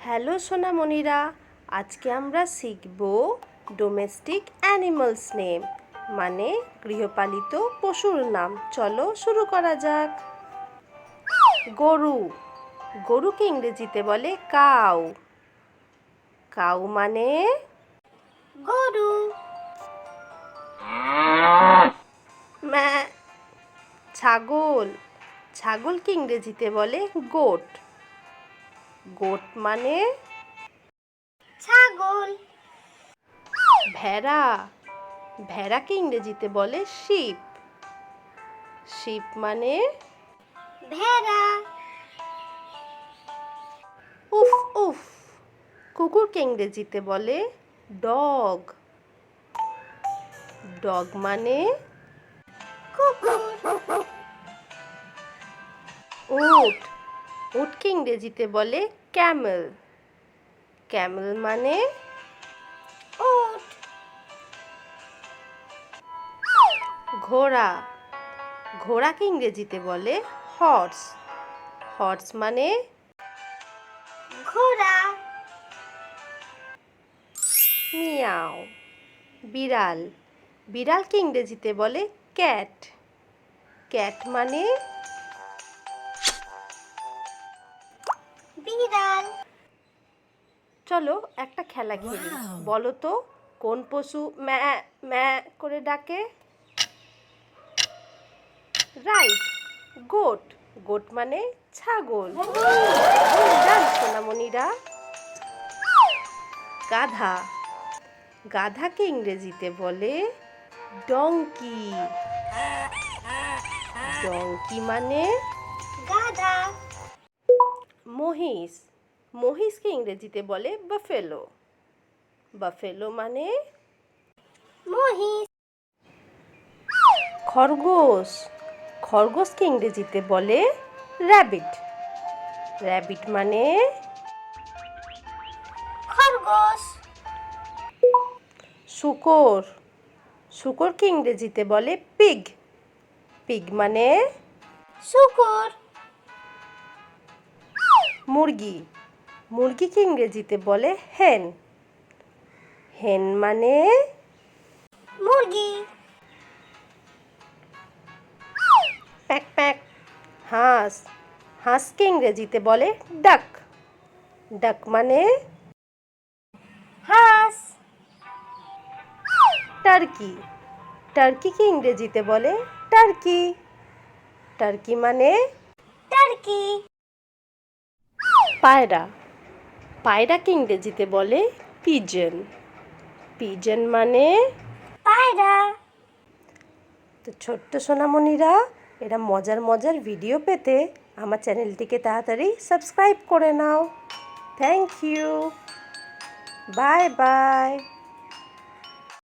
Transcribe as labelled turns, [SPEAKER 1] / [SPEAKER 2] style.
[SPEAKER 1] Hello সোনামণিরা, আজকে আমরা শিখব ডোমেস্টিক অ্যানিমালস নেম, মানে গৃহপালিত পশুর নাম। চলো শুরু করা যাক। গরু, গরুকে ইংরেজিতে বলে কাউ। কাউ মানে
[SPEAKER 2] গরু।
[SPEAKER 1] ছাগল, ছাগলকে ইংরেজিতে বলে গোট। গোট মানে
[SPEAKER 2] ছাগল।
[SPEAKER 1] ভেড়া, ভেড়াকে ইংরেজিতে বলে শিপ। শিপ মানে
[SPEAKER 2] ভেড়া।
[SPEAKER 1] উফ উফ, কুকুরকে ইংরেজিতে বলে ডগ। ডগ মানে
[SPEAKER 2] কুকুর।
[SPEAKER 1] উট, উটকে ইংরেজিতে বলে ক্যামেল। ক্যামেল মানে
[SPEAKER 2] উট।
[SPEAKER 1] ঘোড়া, ঘোড়াকে ইংরেজিতে বলে হর্স। হর্স মানে
[SPEAKER 2] ঘোড়া।
[SPEAKER 1] মিয়াও। বিড়াল, বিড়ালকে ইংরেজিতে বলে ক্যাট। ক্যাট মানে
[SPEAKER 2] বিড়াল।
[SPEAKER 1] চলো একটা খেলা খেলি। বলো তো কোন পশু ম্যা ম্যা করে ডাকে? Right, goat. গোট মানে ছাগল। ডান সোনামণিরা। গাধা, গাধাকে ইংরেজিতে বলে ডংকি। ডংকি মানে
[SPEAKER 2] গাধা।
[SPEAKER 1] মহিষ, মহিষকে ইংরেজিতে বলে বাফেলো। বাফেলো মানে
[SPEAKER 2] মহিষ।
[SPEAKER 1] খরগোশ, খরগোশকে ইংরেজিতে বলে র্যাবিট। র্যাবিট মানে
[SPEAKER 2] খরগোশ।
[SPEAKER 1] শূকর, শূকরকে ইংরেজিতে বলে পিগ। পিগ মানে
[SPEAKER 2] শূকর।
[SPEAKER 1] মুরগি, মুরগিকে ইংরেজিতে বলে হেন। হেন মানে
[SPEAKER 2] মুরগি।
[SPEAKER 1] Pack pack. হাঁস, হাঁসকে ইংরেজিতে বলে ডাক। ডাক মানে
[SPEAKER 2] হাঁস।
[SPEAKER 1] টার্কি, টার্কিকে ইংরেজিতে বলে টার্কি। টার্কি মানে
[SPEAKER 2] টার্কি।
[SPEAKER 1] পায়রা, পায়রাকে ইংরেজিতে বলে পিজন। পিজন মানে
[SPEAKER 2] পায়রা।
[SPEAKER 1] তো ছোট্ট সোনামণিরা, এরা মজার মজার ভিডিও পেতে আমার চ্যানেলটিকে তাড়াতাড়ি সাবস্ক্রাইব করে নাও। Thank you, bye by.